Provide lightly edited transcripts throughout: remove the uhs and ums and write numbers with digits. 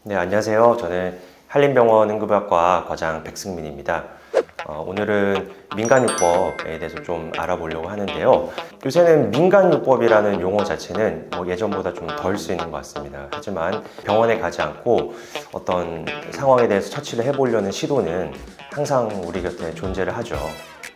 네, 안녕하세요. 저는 한림병원 응급의학과 과장 백승민입니다. 오늘은 민간요법에 대해서 좀 알아보려고 하는데요. 요새는 민간요법이라는 용어 자체는 예전보다 좀 덜 쓰이는 것 같습니다. 하지만 병원에 가지 않고 어떤 상황에 대해서 처치를 해보려는 시도는 항상 우리 곁에 존재를 하죠.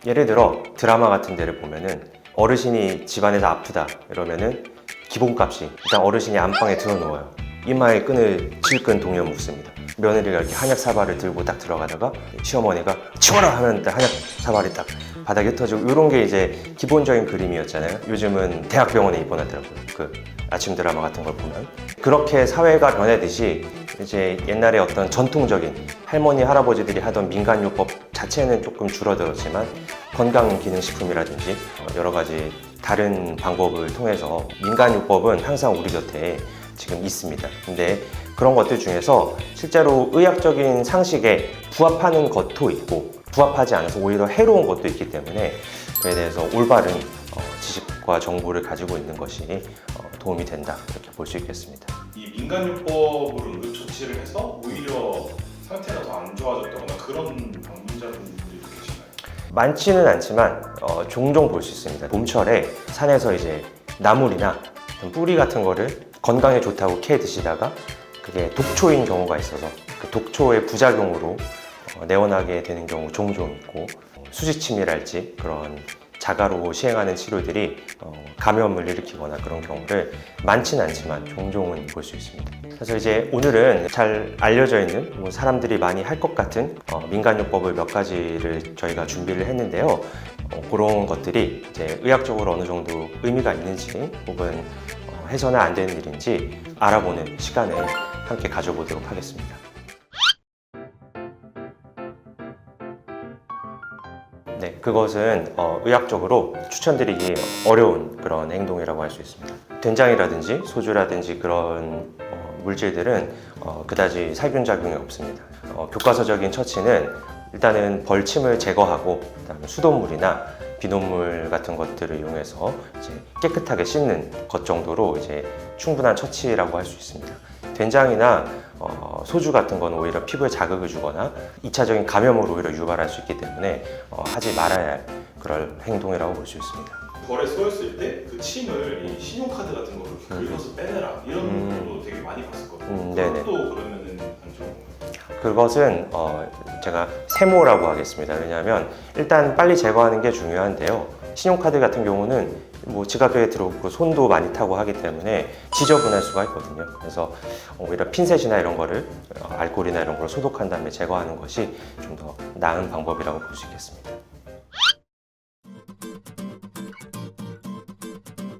예를 들어 드라마 같은 데를 보면은 어르신이 집안에서 아프다 이러면은 기본값이 일단 어르신이 안방에 들어놓아요. 이마에 끈을 질끈 동여 묶습니다. 며느리가 이렇게 한약 사발을 들고 딱 들어가다가 시어머니가 치워라 하면 딱 한약 사발이 딱 바닥에 흩어지고, 이런 게 이제 기본적인 그림이었잖아요. 요즘은 대학병원에 입원하더라고요. 그 아침 드라마 같은 걸 보면. 그렇게 사회가 변하듯이 이제 옛날에 어떤 전통적인 할머니 할아버지들이 하던 민간요법 자체는 조금 줄어들었지만 건강기능식품이라든지 여러 가지 다른 방법을 통해서 민간요법은 항상 우리 곁에 지금 있습니다. 근데 그런 것들 중에서 실제로 의학적인 상식에 부합하는 것도 있고 부합하지 않아서 오히려 해로운 것도 있기 때문에 그에 대해서 올바른 지식과 정보를 가지고 있는 것이 도움이 된다, 이렇게 볼 수 있겠습니다. 이 민간요법으로 응급처치를 해서 오히려 상태가 더 안 좋아졌다거나 그런 방문자분들이 계신가요? 많지는 않지만 종종 볼 수 있습니다. 봄철에 산에서 이제 나물이나 뿌리 같은 거를 건강에 좋다고 캐 드시다가 그게 독초인 경우가 있어서 그 독초의 부작용으로 내원하게 되는 경우 종종 있고, 수지침이랄지 그런 자가로 시행하는 치료들이 감염을 일으키거나 그런 경우를 많지는 않지만 종종은 볼 수 있습니다. 그래서 이제 오늘은 잘 알려져 있는 사람들이 많이 할 것 같은 민간요법을 몇 가지를 저희가 준비를 했는데요. 그런 것들이 이제 의학적으로 어느 정도 의미가 있는지 혹은 해서는 안 되는 일인지 알아보는 시간을 함께 가져보도록 하겠습니다. 네, 그것은 의학적으로 추천드리기 어려운 그런 행동이라고 할 수 있습니다. 된장이라든지 소주라든지 그런 물질들은 그다지 살균작용이 없습니다. 교과서적인 처치는 일단은 벌침을 제거하고 그다음에 수돗물이나 비눗물 같은 것들을 이용해서 이제 깨끗하게 씻는 것 정도로 이제 충분한 처치라고 할 수 있습니다. 된장이나 소주 같은 건 오히려 피부에 자극을 주거나 2차적인 감염을 오히려 유발할 수 있기 때문에 하지 말아야 할 그런 행동이라고 볼 수 있습니다. 벌에 쏘였을 때 그 침을 이 신용카드 같은 거를 긁어서 빼내라 이런 것도 되게 많이 봤었거든요. 네네. 그것도 그러면은 안 좋은 건가요? 그것은 제가 세모라고 하겠습니다. 왜냐하면 일단 빨리 제거하는 게 중요한데요. 신용카드 같은 경우는 지갑에 들어오고 손도 많이 타고 하기 때문에 지저분할 수가 있거든요. 그래서 오히려 핀셋이나 이런 거를 알코올이나 이런 걸 소독한 다음에 제거하는 것이 좀 더 나은 방법이라고 볼 수 있겠습니다.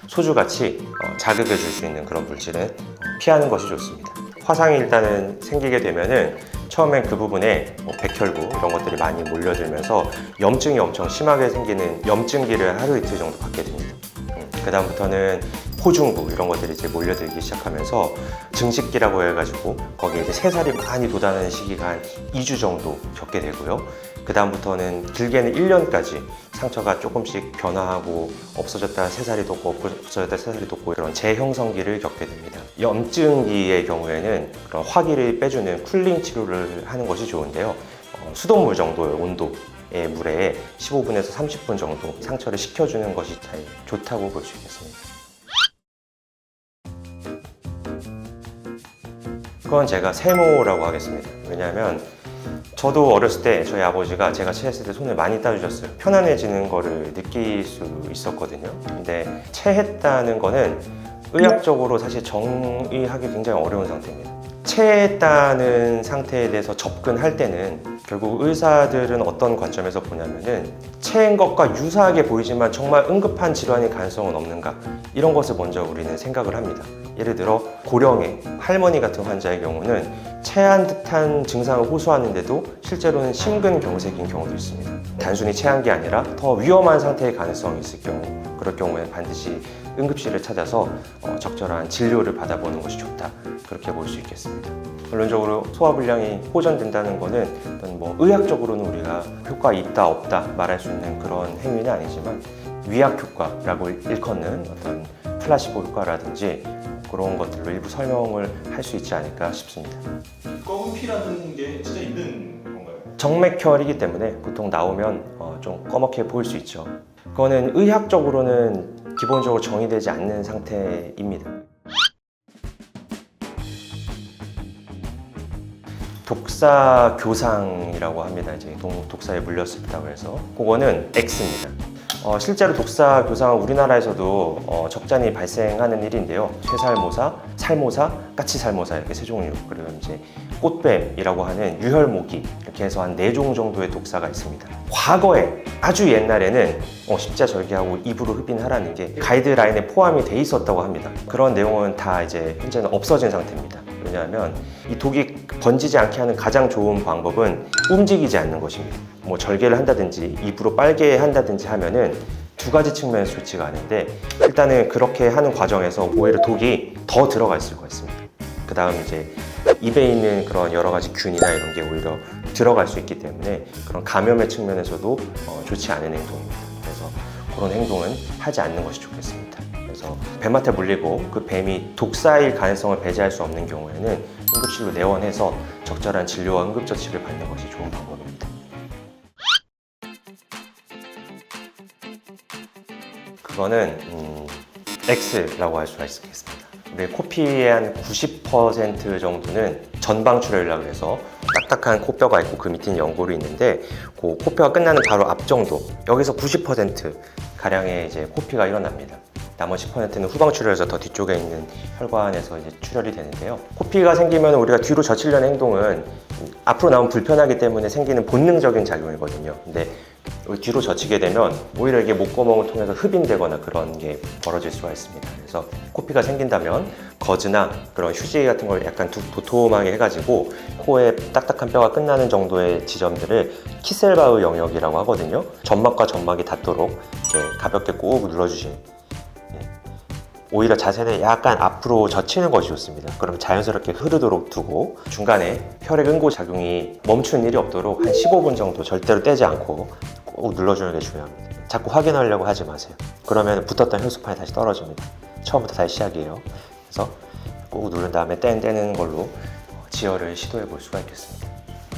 소주같이 자극을 줄 수 있는 그런 물질은 피하는 것이 좋습니다. 화상이 일단은 생기게 되면은 처음엔 그 부분에 백혈구 이런 것들이 많이 몰려들면서 염증이 엄청 심하게 생기는 염증기를 하루 이틀 정도 받게 됩니다. 그 다음부터는 포중부 이런 것들이 이제 몰려들기 시작하면서 증식기라고 해가지고 거기에 이제 새살이 많이 돋아나는 시기가 한 2주 정도 겪게 되고요. 그 다음부터는 길게는 1년까지 상처가 조금씩 변화하고 없어졌다 새살이 돋고 없어졌다 새살이 돋고 이런 재형성기를 겪게 됩니다. 염증기의 경우에는 그런 화기를 빼주는 쿨링 치료를 하는 것이 좋은데요. 수돗물 정도의 온도의 물에 15분에서 30분 정도 상처를 식혀주는 것이 제일 좋다고 볼 수 있겠습니다. 그건 제가 세모라고 하겠습니다. 왜냐하면 저도 어렸을 때 저희 아버지가 제가 체했을 때 손을 많이 따주셨어요. 편안해지는 거를 느낄 수 있었거든요. 근데 체했다는 거는 의학적으로 사실 정의하기 굉장히 어려운 상태입니다. 체했다는 상태에 대해서 접근할 때는 결국 의사들은 어떤 관점에서 보냐면은 체한 것과 유사하게 보이지만 정말 응급한 질환일 가능성은 없는가, 이런 것을 먼저 우리는 생각을 합니다. 예를 들어 고령의 할머니 같은 환자의 경우는 체한 듯한 증상을 호소하는데도 실제로는 심근경색인 경우도 있습니다. 단순히 체한 게 아니라 더 위험한 상태의 가능성이 있을 경우, 그럴 경우에는 반드시 응급실을 찾아서 적절한 진료를 받아보는 것이 좋다, 그렇게 볼 수 있겠습니다. 결론적으로 소화불량이 호전된다는 것은 어떤 의학적으로는 우리가 효과 있다 없다 말할 수 있는 그런 행위는 아니지만 위약 효과라고 일컫는 어떤 플라시보 효과라든지 그런 것들로 일부 설명을 할 수 있지 않을까 싶습니다. 검은 피라는 게 진짜 있는 건가요? 정맥혈이기 때문에 보통 나오면 좀 꺼멓게 보일 수 있죠. 그거는 의학적으로는 기본적으로 정의되지 않는 상태입니다. 독사 교상이라고 합니다. 이제 독사에 물렸었다고 해서 그거는 X입니다. 실제로 독사 교상은 우리나라에서도 적잖이 발생하는 일인데요. 쇠살모사, 살모사, 까치살모사 이렇게 세 종류, 그리고 이제 꽃뱀이라고 하는 유혈모기 이렇게 해서 한 4종 정도의 독사가 있습니다. 과거에 아주 옛날에는 십자절개하고 입으로 흡인하라는 게 가이드라인에 포함이 돼 있었다고 합니다. 그런 내용은 다 이제 현재는 없어진 상태입니다. 왜냐하면 이 독이 번지지 않게 하는 가장 좋은 방법은 움직이지 않는 것입니다. 뭐 절개를 한다든지 입으로 빨게 한다든지 하면은 두 가지 측면에서 좋지가 않은데, 일단은 그렇게 하는 과정에서 오히려 독이 더 들어갈 수가 있습니다. 그 다음 이제 입에 있는 그런 여러 가지 균이나 이런 게 오히려 들어갈 수 있기 때문에 그런 감염의 측면에서도 좋지 않은 행동입니다. 그래서 그런 행동은 하지 않는 것이 좋겠습니다. 그래서 뱀한테 물리고 그 뱀이 독사일 가능성을 배제할 수 없는 경우에는 응급실로 내원해서 적절한 진료와 응급처치를 받는 것이 좋은 방법입니다. 그거는 X라고 할 수가 있겠습니다. 우리 코피의 한 90% 정도는 전방출혈이라고 해서 딱딱한 코뼈가 있고 그 밑에는 연골이 있는데, 그 코뼈가 끝나는 바로 앞 정도, 여기서 90% 가량의 이제 코피가 일어납니다. 나머지 10%는 후방출혈에서 더 뒤쪽에 있는 혈관에서 이제 출혈이 되는데요. 코피가 생기면 우리가 뒤로 젖히려는 행동은 앞으로 나오면 불편하기 때문에 생기는 본능적인 작용이거든요. 근데 뒤로 젖히게 되면 오히려 이게 목구멍을 통해서 흡인되거나 그런 게 벌어질 수가 있습니다. 그래서 코피가 생긴다면 거즈나 그런 휴지 같은 걸 약간 도톰하게 해가지고 코에 딱딱한 뼈가 끝나는 정도의 지점들을 키셀바흐 영역이라고 하거든요. 점막과 점막이 닿도록 이렇게 가볍게 꾹 눌러주시면, 오히려 자세는 약간 앞으로 젖히는 것이 좋습니다. 그럼 자연스럽게 흐르도록 두고 중간에 혈액 응고 작용이 멈추는 일이 없도록 한 15분 정도 절대로 떼지 않고 꼭 눌러주는 게 중요합니다. 자꾸 확인하려고 하지 마세요. 그러면 붙었던 혈소판이 다시 떨어집니다. 처음부터 다시 시작이에요. 그래서 꼭 누른 다음에 떼는 걸로 지혈을 시도해 볼 수가 있겠습니다.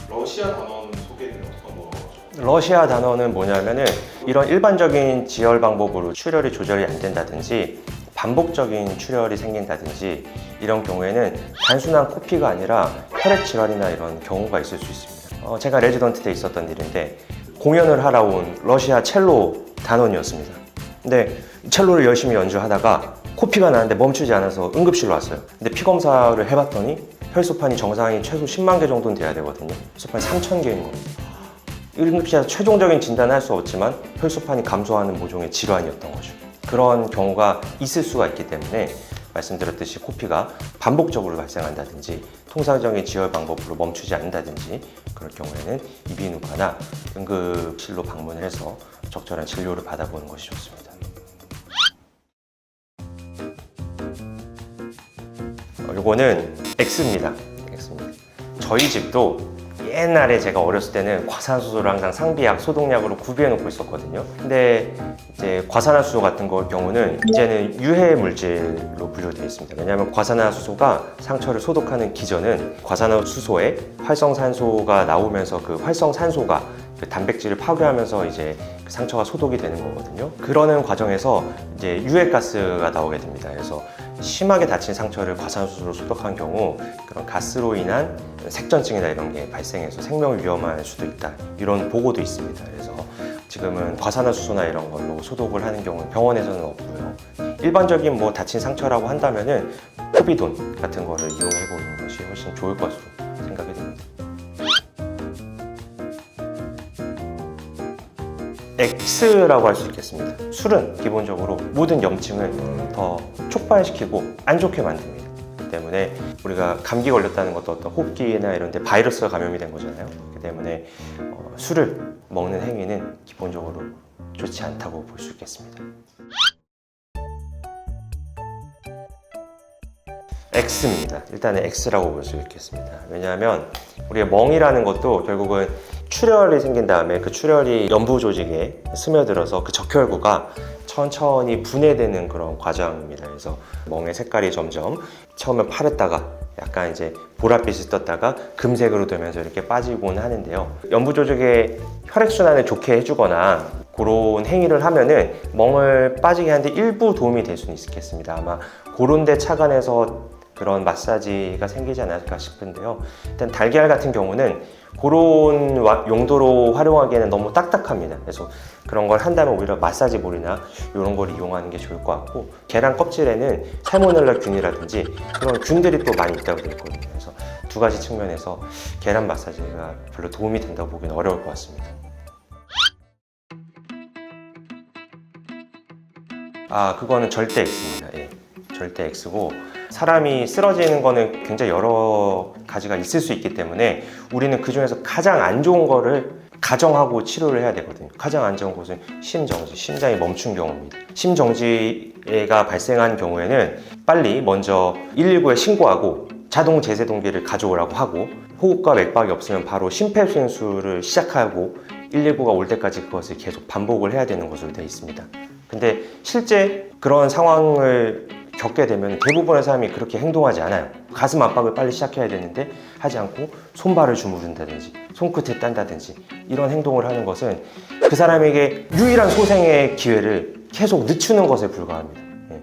러시아 단원 소개는 어떤 거죠? 러시아 단원은 뭐냐면은 이런 일반적인 지혈 방법으로 출혈이 조절이 안 된다든지 반복적인 출혈이 생긴다든지 이런 경우에는 단순한 코피가 아니라 혈액 질환이나 이런 경우가 있을 수 있습니다. 제가 레지던트 때 있었던 일인데, 공연을 하러 온 러시아 첼로 단원이었습니다. 근데 첼로를 열심히 연주하다가 코피가 나는데 멈추지 않아서 응급실로 왔어요. 근데 피 검사를 해봤더니 혈소판이 정상이 최소 10만 개 정도는 돼야 되거든요. 혈소판이 3,000개인 거예요. 응급실에서 최종적인 진단은 할 수 없지만 혈소판이 감소하는 모종의 질환이었던 거죠. 그런 경우가 있을 수가 있기 때문에 말씀드렸듯이 코피가 반복적으로 발생한다든지 통상적인 지혈 방법으로 멈추지 않는다든지 그럴 경우에는 이비인후과나 응급실로 방문을 해서 적절한 진료를 받아보는 것이 좋습니다. 요거는 X입니다. X입니다. 저희 집도 옛날에 제가 어렸을 때는 과산화수소를 항상 상비약, 소독약으로 구비해 놓고 있었거든요. 근데 이제 과산화수소 같은 경우는 이제는 유해 물질로 분류되어 있습니다. 왜냐하면 과산화수소가 상처를 소독하는 기전은 과산화수소에 활성산소가 나오면서 그 활성산소가 그 단백질을 파괴하면서 이제 그 상처가 소독이 되는 거거든요. 그러는 과정에서 이제 유해가스가 나오게 됩니다. 그래서 심하게 다친 상처를 과산화수소로 소독한 경우 그런 가스로 인한 색전증이나 이런 게 발생해서 생명을 위험할 수도 있다, 이런 보고도 있습니다. 그래서 지금은 과산화수소나 이런 걸로 소독을 하는 경우는 병원에서는 없고요. 일반적인 뭐 다친 상처라고 한다면은 포비돈 같은 거를 이용해 보는 것이 훨씬 좋을 것으로 생각이 됩니다. X라고 할 수 있겠습니다. 술은 기본적으로 모든 염증을 더 촉발시키고 안 좋게 만듭니다. 그렇기 때문에 우리가 감기 걸렸다는 것도 어떤 호흡기나 이런 데 바이러스가 감염이 된 거잖아요. 그렇기 때문에 술을 먹는 행위는 기본적으로 좋지 않다고 볼 수 있겠습니다. X입니다. 일단은 X라고 볼 수 있겠습니다. 왜냐하면 우리가 멍이라는 것도 결국은 출혈이 생긴 다음에 그 출혈이 연부 조직에 스며들어서 그 적혈구가 천천히 분해되는 그런 과정입니다. 그래서 멍의 색깔이 점점 처음에 파랬다가 약간 이제 보랏빛이 떴다가 금색으로 되면서 이렇게 빠지곤 하는데요. 연부 조직의 혈액순환을 좋게 해주거나 그런 행위를 하면은 멍을 빠지게 하는데 일부 도움이 될 수는 있겠습니다. 아마 그런 데 착안해서 그런 마사지가 생기지 않을까 싶은데요. 일단 달걀 같은 경우는 그런 용도로 활용하기에는 너무 딱딱합니다. 그래서 그런 걸 한다면 오히려 마사지 볼이나 이런 걸 이용하는 게 좋을 것 같고, 계란 껍질에는 살모넬라 균이라든지 그런 균들이 또 많이 있다고 되어 있거든요. 그래서 두 가지 측면에서 계란 마사지가 별로 도움이 된다고 보기는 어려울 것 같습니다. 그거는 절대 X입니다. 예. 절대 X고, 사람이 쓰러지는 거는 굉장히 여러 가지가 있을 수 있기 때문에 우리는 그 중에서 가장 안 좋은 거를 가정하고 치료를 해야 되거든요. 가장 안 좋은 것은 심정지, 심장이 멈춘 경우입니다. 심정지가 발생한 경우에는 빨리 먼저 119에 신고하고 자동 제세동기를 가져오라고 하고, 호흡과 맥박이 없으면 바로 심폐소생술을 시작하고 119가 올 때까지 그것을 계속 반복을 해야 되는 것으로 되어 있습니다. 근데 실제 그런 상황을 겪게 되면 대부분의 사람이 그렇게 행동하지 않아요. 가슴 압박을 빨리 시작해야 되는데 하지 않고 손발을 주무른다든지 손끝에 딴다든지 이런 행동을 하는 것은 그 사람에게 유일한 소생의 기회를 계속 늦추는 것에 불과합니다.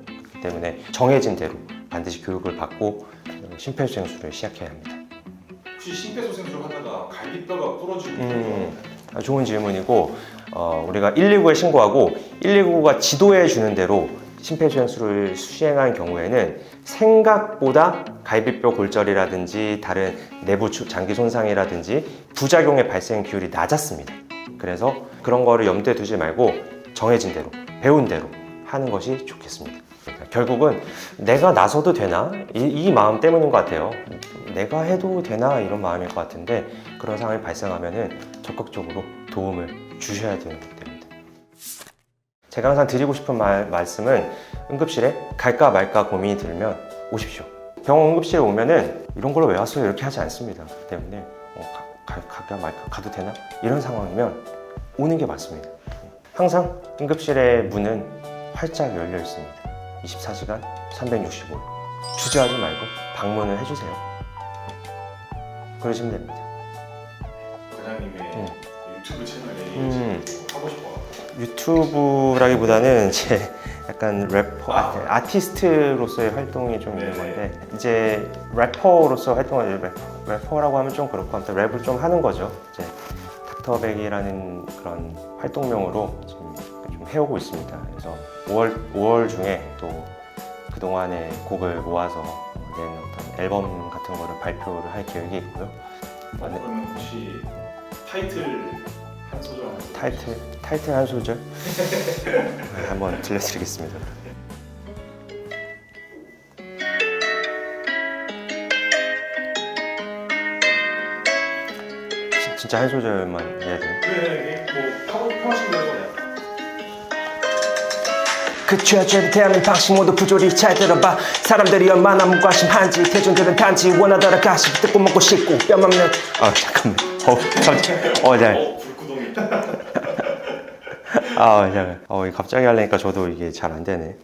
그렇기 때문에 정해진 대로 반드시 교육을 받고 심폐소생술을 시작해야 합니다. 혹시 심폐소생술 하다가 갈비뼈가 부러지고 좋은 질문이고, 우리가 119에 신고하고 119가 지도해 주는 대로 심폐소생술을 수행한 경우에는 생각보다 갈비뼈 골절이라든지 다른 내부 장기 손상이라든지 부작용의 발생 비율이 낮았습니다. 그래서 그런 거를 염두에 두지 말고 정해진 대로, 배운 대로 하는 것이 좋겠습니다. 그러니까 결국은 내가 나서도 되나? 이 마음 때문인 것 같아요. 내가 해도 되나? 이런 마음일 것 같은데, 그런 상황이 발생하면은 적극적으로 도움을 주셔야 되는 겁니다. 제가 항상 드리고 싶은 말씀은, 응급실에 갈까 말까 고민이 들면 오십시오. 병원 응급실에 오면은 이런 걸로 왜 왔어요? 이렇게 하지 않습니다. 그렇기 때문에 갈까 말까, 가도 되나? 이런 상황이면 오는 게 맞습니다. 항상 응급실의 문은 활짝 열려 있습니다. 24시간 365일. 주저하지 말고 방문을 해주세요. 그러시면 됩니다. 과장님의 유튜브 채널에 하고 싶어요. 유튜브라기보다는 이제 약간 래퍼, 아티스트로서의 활동이 좀 있는 건데, 이제 래퍼로서 활동을, 래퍼라고 하면 좀 그렇고 아무튼 랩을 좀 하는 거죠. 이제 닥터백이라는 그런 활동명으로 지금 좀 해오고 있습니다. 그래서 5월 중에 또 그동안의 곡을 모아서 낸 어떤 앨범 같은 거를 발표를 할 계획이 있고요. 그러면 혹시 타이틀 한 소절 타이틀 한 소절 한번 들려드리겠습니다. 진짜 한 소절만 해야 돼요? 네, 뭐 하신 대로 그냥. 그 취하죄를 대하는 방식 모두 부조리 잘 들어봐. 사람들이 얼마나 무관심한지, 대중들은 단지 원하더라 가식 듣고 먹고 싶고 뼈 없는. 잠깐만. 불구동이. 잠깐. 갑자기 하려니까 저도 이게 잘 안 되네.